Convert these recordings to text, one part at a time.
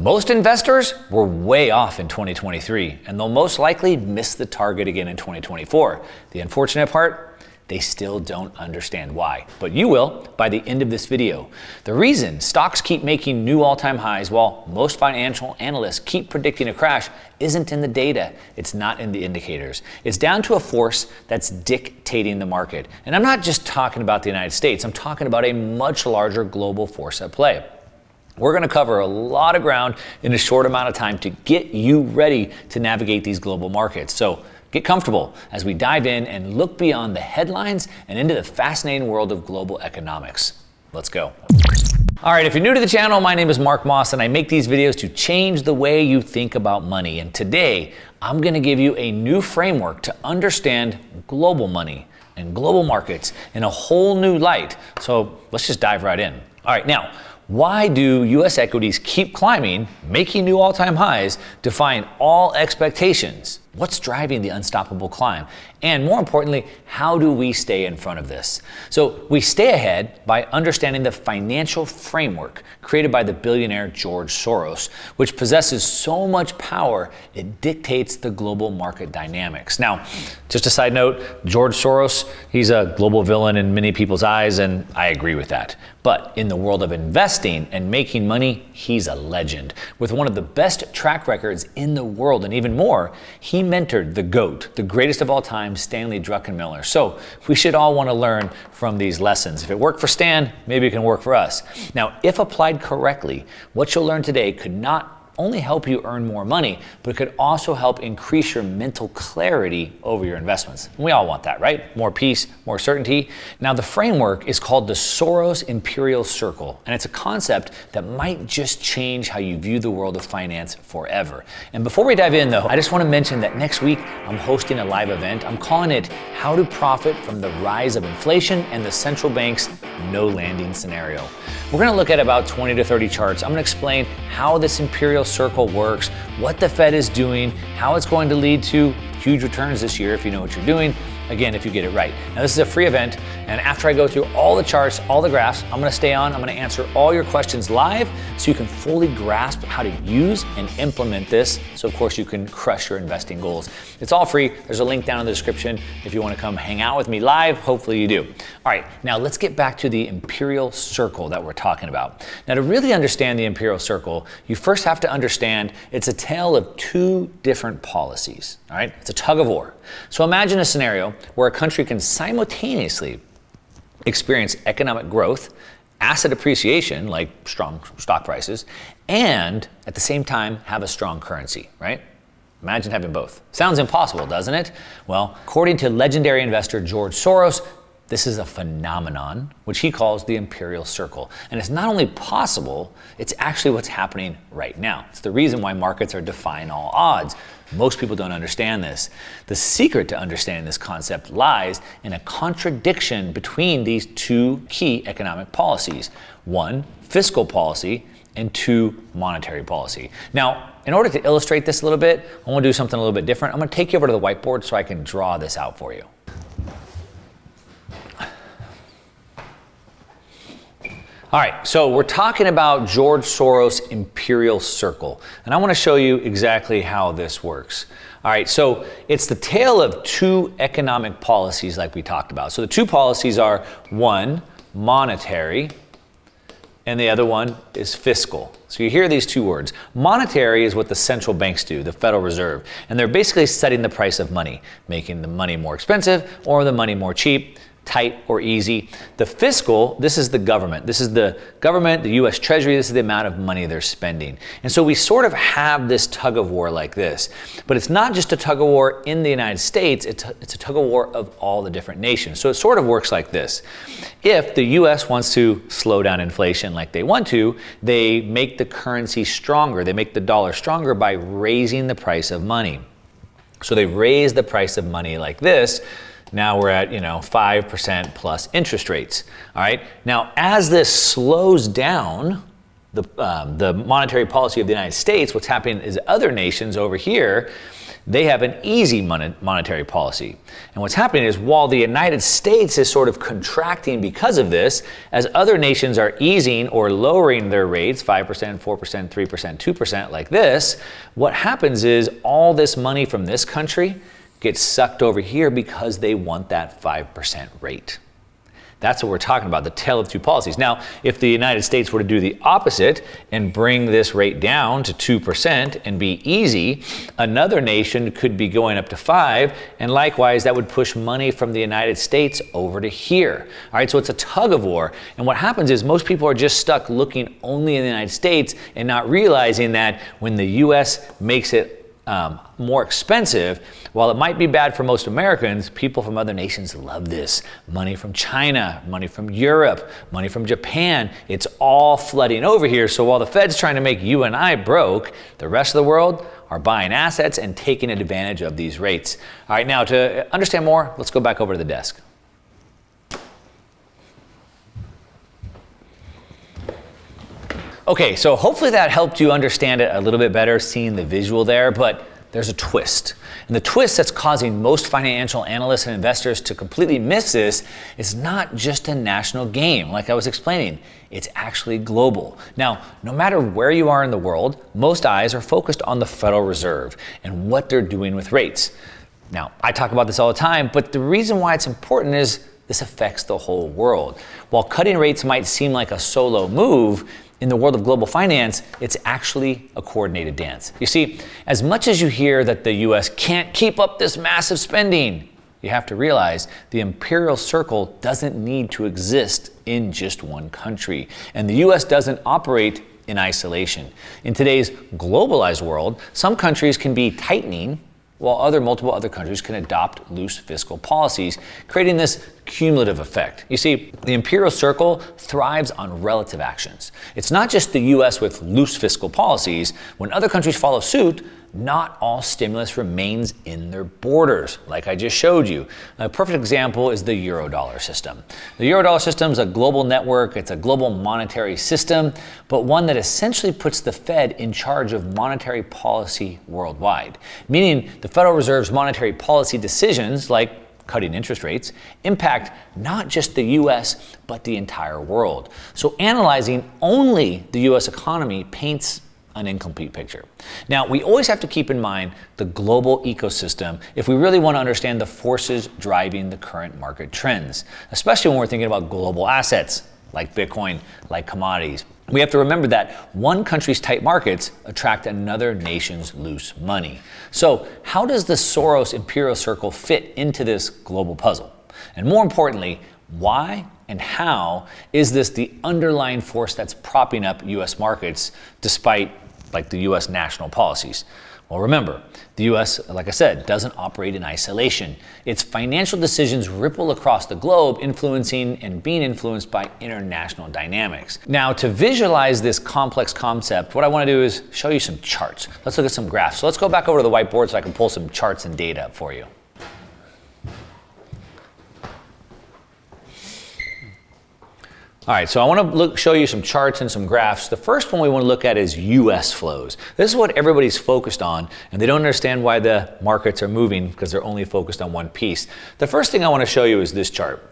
Most investors were way off in 2023, and they'll most likely miss the target again in 2024. The unfortunate part, they still don't understand why, but you will by the end of this video. The reason stocks keep making new all-time highs while most financial analysts keep predicting a crash isn't in the data, it's not in the indicators. It's down to a force that's dictating the market. And I'm not just talking about the United States, I'm talking about a much larger global force at play. We're going to cover a lot of ground in a short amount of time to get you ready to navigate these global markets. So get comfortable as we dive in and look beyond the headlines and into the fascinating world of global economics. Let's go. All right, if you're new to the channel, my name is Mark Moss and I make these videos to change the way you think about money. And today, I'm going to give you a new framework to understand global money and global markets in a whole new light. So let's just dive right in. All right, now, why do U.S. equities keep climbing, making new all-time highs, defying all expectations? What's driving the unstoppable climb? And more importantly, how do we stay in front of this? So we stay ahead by understanding the financial framework created by the billionaire George Soros, which possesses so much power, it dictates the global market dynamics. Now, just a side note, George Soros, he's a global villain in many people's eyes, and I agree with that. But in the world of investing and making money, he's a legend. With one of the best track records in the world, and even more, he mentored the GOAT, the greatest of all time, Stanley Druckenmiller. So we should all want to learn from these lessons. If it worked for Stan, maybe it can work for us. Now, if applied correctly, what you'll learn today could not only help you earn more money, but it could also help increase your mental clarity over your investments. And we all want that, right? More peace, more certainty. Now, the framework is called the Soros Imperial Circle, and it's a concept that might just change how you view the world of finance forever. And before we dive in, though, I just want to mention that next week I'm hosting a live event. I'm calling it How to Profit from the Rise of Inflation and the Central Bank's No Landing Scenario. We're going to look at about 20 to 30 charts. I'm going to explain how this imperial circle works, what the Fed is doing, how it's going to lead to huge returns this year if you know what you're doing. Again, if you get it right. Now, this is a free event, and after I go through all the charts, all the graphs, I'm gonna stay on, I'm gonna answer all your questions live so you can fully grasp how to use and implement this, so of course you can crush your investing goals. It's all free. There's a link down in the description if you wanna come hang out with me live. Hopefully you do. All right, now let's get back to the imperial circle that we're talking about. Now, to really understand the imperial circle, you first have to understand it's a tale of two different policies, all right? It's a tug of war. So imagine a scenario where a country can simultaneously experience economic growth, asset appreciation, like strong stock prices, and at the same time have a strong currency, right? Imagine having both. Sounds impossible, doesn't it? Well, according to legendary investor George Soros, this is a phenomenon which he calls the imperial circle. And it's not only possible, it's actually what's happening right now. It's the reason why markets are defying all odds. Most people don't understand this. The secret to understanding this concept lies in a contradiction between these two key economic policies. One, fiscal policy, and two, monetary policy. Now, in order to illustrate this a little bit, I want to do something a little bit different. I'm going to take you over to the whiteboard so I can draw this out for you. All right, so we're talking about George Soros' imperial circle, and I want to show you exactly how this works. All right, so it's the tale of two economic policies like we talked about. So the two policies are, one, monetary, and the other one is fiscal. So you hear these two words. Monetary is what the central banks do, the Federal Reserve, and they're basically setting the price of money, making the money more expensive or the money more cheap, tight or easy. The fiscal, this is the government. This is the government, the US Treasury, this is the amount of money they're spending. And so we sort of have this tug of war like this. But it's not just a tug of war in the United States, it's a tug of war of all the different nations. So it sort of works like this. If the US wants to slow down inflation like they want to, they make the currency stronger. They make the dollar stronger by raising the price of money. So they raise the price of money like this. Now we're at, 5% plus interest rates. All right. Now, as this slows down the monetary policy of the United States, what's happening is other nations over here, They have an easy monetary policy. And what's happening is while the United States is sort of contracting because of this, as other nations are easing or lowering their rates, 5%, 4%, 3%, 2% like this, what happens is all this money from this country gets sucked over here because they want that 5% rate. That's what we're talking about, the tale of two policies. Now, if the United States were to do the opposite and bring this rate down to 2% and be easy, another nation could be going up to 5%, and likewise, that would push money from the United States over to here. All right, so it's a tug of war. And what happens is most people are just stuck looking only in the United States and not realizing that when the U.S. makes it more expensive, while it might be bad for most Americans, people from other nations love this. Money from China, money from Europe, money from Japan, it's all flooding over here. So while the Fed's trying to make you and I broke, the rest of the world are buying assets and taking advantage of these rates. All right, now to understand more, let's go back over to the desk. Okay, so hopefully that helped you understand it a little bit better, seeing the visual there, but there's a twist. And the twist that's causing most financial analysts and investors to completely miss this is not just a national game, like I was explaining. It's actually global. Now, no matter where you are in the world, most eyes are focused on the Federal Reserve and what they're doing with rates. Now, I talk about this all the time, but the reason why it's important is this affects the whole world. While cutting rates might seem like a solo move, in the world of global finance, it's actually a coordinated dance. You see, as much as you hear that the US can't keep up this massive spending, you have to realize the imperial circle doesn't need to exist in just one country. And the US doesn't operate in isolation. In today's globalized world, some countries can be tightening while multiple other countries can adopt loose fiscal policies, creating this cumulative effect. You see, the imperial circle thrives on relative actions. It's not just the US with loose fiscal policies. When other countries follow suit, not all stimulus remains in their borders, like I just showed you. A perfect example is the Eurodollar system. The Eurodollar system is a global network, it's a global monetary system, but one that essentially puts the Fed in charge of monetary policy worldwide, meaning the Federal Reserve's monetary policy decisions, like cutting interest rates, impact not just the US, but the entire world. So analyzing only the US economy paints an incomplete picture. Now, we always have to keep in mind the global ecosystem if we really want to understand the forces driving the current market trends, especially when we're thinking about global assets like Bitcoin, like commodities. We have to remember that one country's tight markets attract another nation's loose money. So how does the Soros imperial circle fit into this global puzzle? And more importantly, why and how is this the underlying force that's propping up US markets despite like the US national policies? Well, remember, the US, like I said, doesn't operate in isolation. Its financial decisions ripple across the globe, influencing and being influenced by international dynamics. Now, to visualize this complex concept, what I want to do is show you some charts. Let's look at some graphs. So let's go back over to the whiteboard so I can pull some charts and data up for you. All right, so I want to show you some charts and some graphs. The first one we want to look at is US flows. This is what everybody's focused on, and they don't understand why the markets are moving because they're only focused on one piece. The first thing I want to show you is this chart.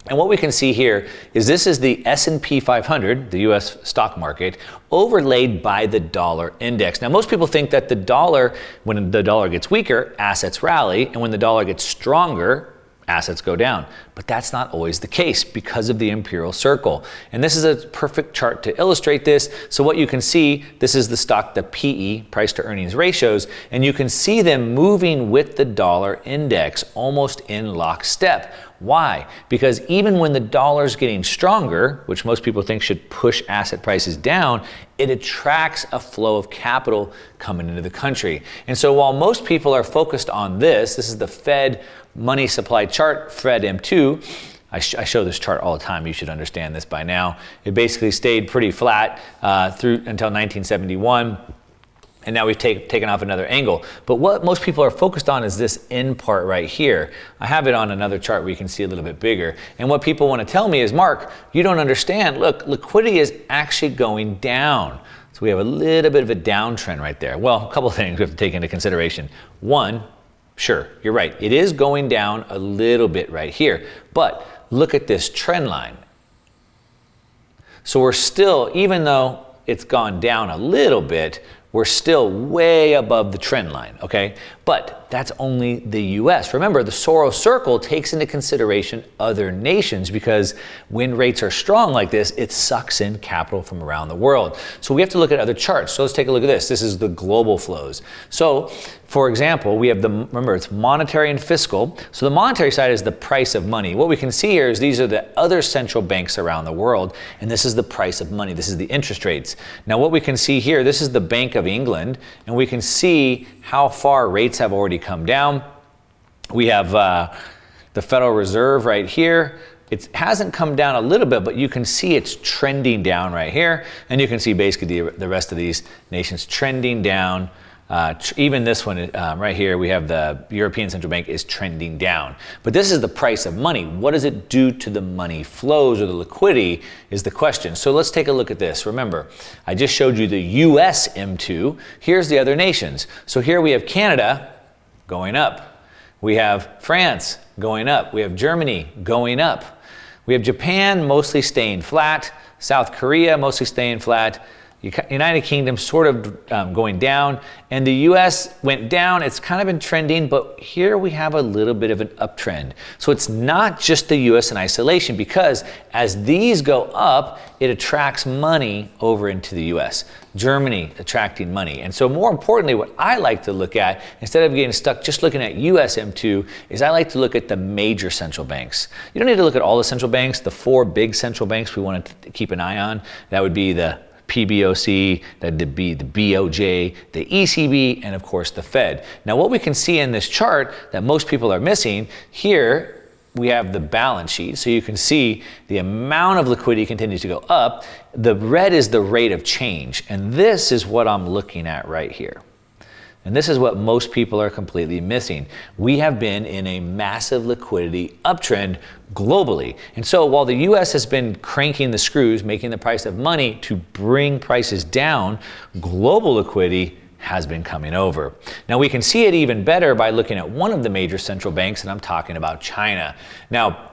And what we can see here is this is the S&P 500, the US stock market, overlaid by the dollar index. Now, most people think that the dollar, when the dollar gets weaker, assets rally, and when the dollar gets stronger, assets go down. But that's not always the case because of the imperial circle. And this is a perfect chart to illustrate this. So what you can see, this is the stock, the PE, price to earnings ratios, and you can see them moving with the dollar index almost in lockstep. Why? Because even when the dollar's getting stronger, which most people think should push asset prices down, it attracts a flow of capital coming into the country. And so while most people are focused on this is the Fed money supply chart, Fed M2. I show this chart all the time. You should understand this by now. It basically stayed pretty flat through until 1971. And now we've taken off another angle. But what most people are focused on is this end part right here. I have it on another chart where you can see a little bit bigger. And what people want to tell me is, Mark, you don't understand. Look, liquidity is actually going down. So we have a little bit of a downtrend right there. Well, a couple of things we have to take into consideration. One, sure, you're right. It is going down a little bit right here, but look at this trend line. So we're still, even though it's gone down a little bit, we're still way above the trend line, okay? But that's only the US. Remember, the Soros circle takes into consideration other nations because when rates are strong like this, it sucks in capital from around the world. So we have to look at other charts. So let's take a look at this. This is the global flows. So, for example, we have remember, it's monetary and fiscal. So the monetary side is the price of money. What we can see here is these are the other central banks around the world, and this is the price of money. This is the interest rates. Now, what we can see here, this is the Bank of England, and we can see how far rates have already come down. We have the Federal Reserve right here. It hasn't come down a little bit, but you can see it's trending down right here. And you can see basically the rest of these nations trending down. Even this one right here, we have the European Central Bank is trending down. But this is the price of money. What does it do to the money flows or the liquidity is the question. So let's take a look at this. Remember, I just showed you the US M2. Here's the other nations. So here we have Canada going up. We have France going up. We have Germany going up. We have Japan mostly staying flat. South Korea mostly staying flat. United Kingdom sort of going down, and the US went down. It's kind of been trending, but here we have a little bit of an uptrend. So it's not just the US in isolation, because as these go up, it attracts money over into the US. Germany attracting money. And so more importantly, what I like to look at, instead of getting stuck just looking at US M2, is I like to look at the major central banks. You don't need to look at all the central banks. The 4 big central banks we want to keep an eye on, that would be the PBOC, that'd be the BOJ, the ECB, and of course the Fed. Now what we can see in this chart that most people are missing, here we have the balance sheet. So you can see the amount of liquidity continues to go up. The red is the rate of change. And this is what I'm looking at right here. And this is what most people are completely missing. We have been in a massive liquidity uptrend globally. And so while the US has been cranking the screws, making the price of money to bring prices down, global liquidity has been coming over. Now we can see it even better by looking at one of the major central banks, and I'm talking about China. Now,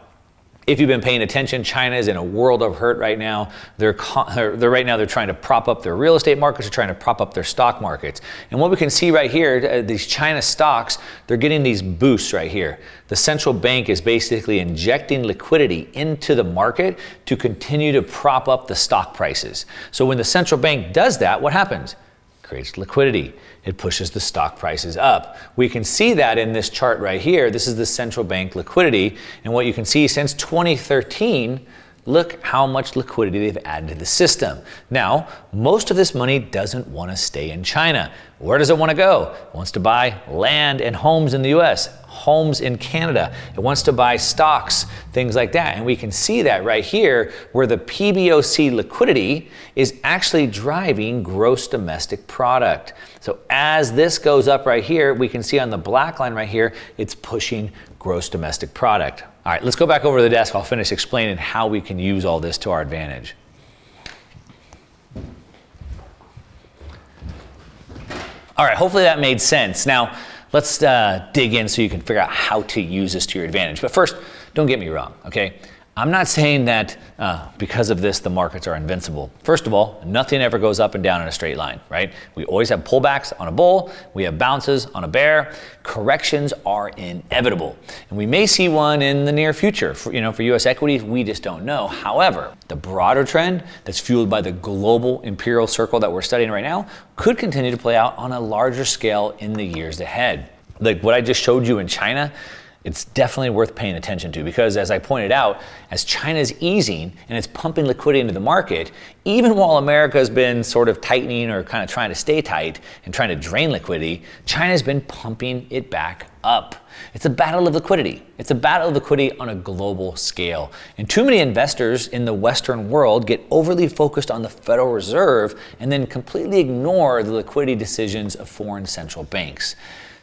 if you've been paying attention, China is in a world of hurt right now. They're trying to prop up their real estate markets. They're trying to prop up their stock markets. And what we can see right here, these China stocks, they're getting these boosts right here. The central bank is basically injecting liquidity into the market to continue to prop up the stock prices. So when the central bank does that, what happens? Creates liquidity. It pushes the stock prices up. We can see that in this chart right here. This is the central bank liquidity. And what you can see since 2013, look how much liquidity they've added to the system. Now, most of this money doesn't want to stay in China. Where does it want to go? It wants to buy land and homes in the US, homes in Canada. It wants to buy stocks, things like that. And we can see that right here where the PBOC liquidity is actually driving gross domestic product. So as this goes up right here, we can see on the black line right here, it's pushing gross domestic product. All right, let's go back over to the desk. I'll finish explaining how we can use all this to our advantage. All right, hopefully that made sense. Now, let's dig in so you can figure out how to use this to your advantage. But first, don't get me wrong, okay? I'm not saying that because of this, the markets are invincible. First of all, nothing ever goes up and down in a straight line, right? We always have pullbacks on a bull. We have bounces on a bear. Corrections are inevitable. And we may see one in the near future. For US equities, we just don't know. However, the broader trend that's fueled by the global imperial circle that we're studying right now could continue to play out on a larger scale in the years ahead. Like what I just showed you in China, it's definitely worth paying attention to because, as I pointed out, as China's easing and it's pumping liquidity into the market, even while America's been sort of tightening or kind of trying to stay tight and trying to drain liquidity, China's been pumping it back up. It's a battle of liquidity. It's a battle of liquidity on a global scale. And too many investors in the Western world get overly focused on the Federal Reserve and then completely ignore the liquidity decisions of foreign central banks.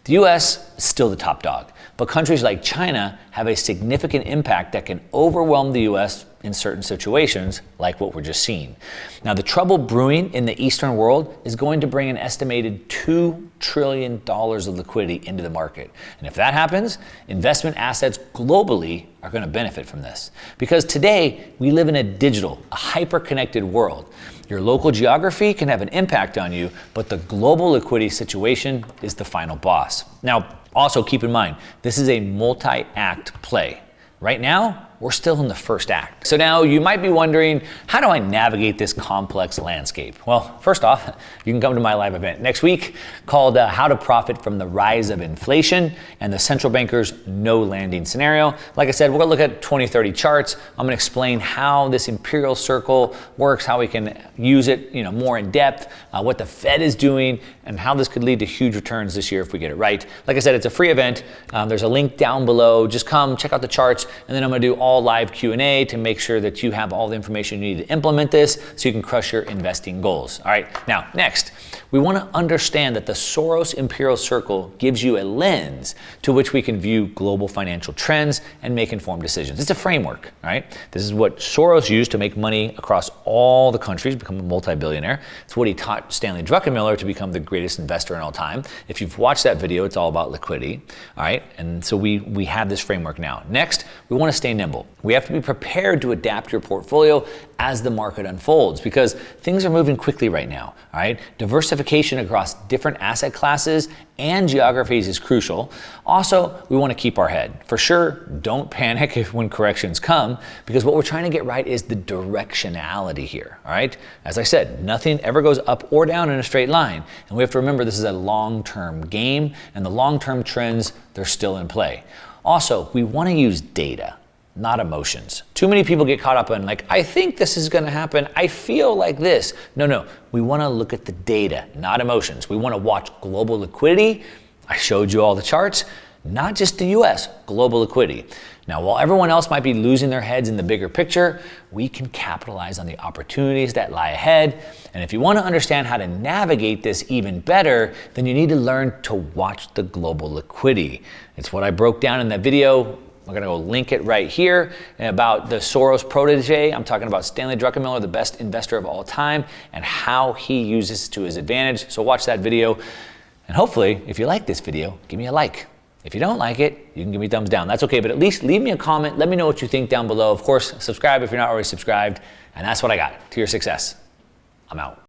The US is still the top dog, but countries like China have a significant impact that can overwhelm the US in certain situations, like what we're just seeing. Now, the trouble brewing in the Eastern world is going to bring an estimated $2 trillion of liquidity into the market. And if that happens, investment assets globally are going to benefit from this. Because today, we live in a digital, a hyper-connected world. Your local geography can have an impact on you, but the global liquidity situation is the final boss. Now, also keep in mind, this is a multi-act play. Right now, we're still in the first act. So now you might be wondering, how do I navigate this complex landscape? Well, first off, you can come to my live event next week called How to Profit from the Rise of Inflation and the Central Banker's No Landing Scenario. Like I said, we're gonna look at 2030 charts. I'm gonna explain how this imperial circle works, how we can use it more in depth, what the Fed is doing, and how this could lead to huge returns this year if we get it right. Like I said, it's a free event. There's a link down below. Just come, check out the charts, and then I'm gonna do all live Q&A to make sure that you have all the information you need to implement this so you can crush your investing goals. All right, now next, we want to understand that the Soros imperial circle gives you a lens to which we can view global financial trends and make informed decisions. It's a framework, all right? This is what Soros used to make money across all the countries, become a multi-billionaire. It's what he taught Stanley Druckenmiller to become the greatest investor in all time. If you've watched that video, it's all about liquidity, all right? And so we have this framework now. Next, we want to stay nimble. We have to be prepared to adapt your portfolio as the market unfolds because things are moving quickly right now, all right? Diversification across different asset classes and geographies is crucial. Also, we want to keep our head. For sure, don't panic when corrections come because what we're trying to get right is the directionality here, all right? As I said, nothing ever goes up or down in a straight line. And we have to remember this is a long-term game and the long-term trends, they're still in play. Also, we want to use data, not emotions. Too many people get caught up in I think this is gonna happen, I feel like this. No, we wanna look at the data, not emotions. We wanna watch global liquidity. I showed you all the charts, not just the US, global liquidity. Now, while everyone else might be losing their heads in the bigger picture, we can capitalize on the opportunities that lie ahead. And if you wanna understand how to navigate this even better, then you need to learn to watch the global liquidity. It's what I broke down in that video. I'm gonna go link it right here about the Soros protege. I'm talking about Stanley Druckenmiller, the best investor of all time, and how he uses it to his advantage. So watch that video. And hopefully, if you like this video, give me a like. If you don't like it, you can give me a thumbs down. That's okay, but at least leave me a comment. Let me know what you think down below. Of course, subscribe if you're not already subscribed. And that's what I got to your success. I'm out.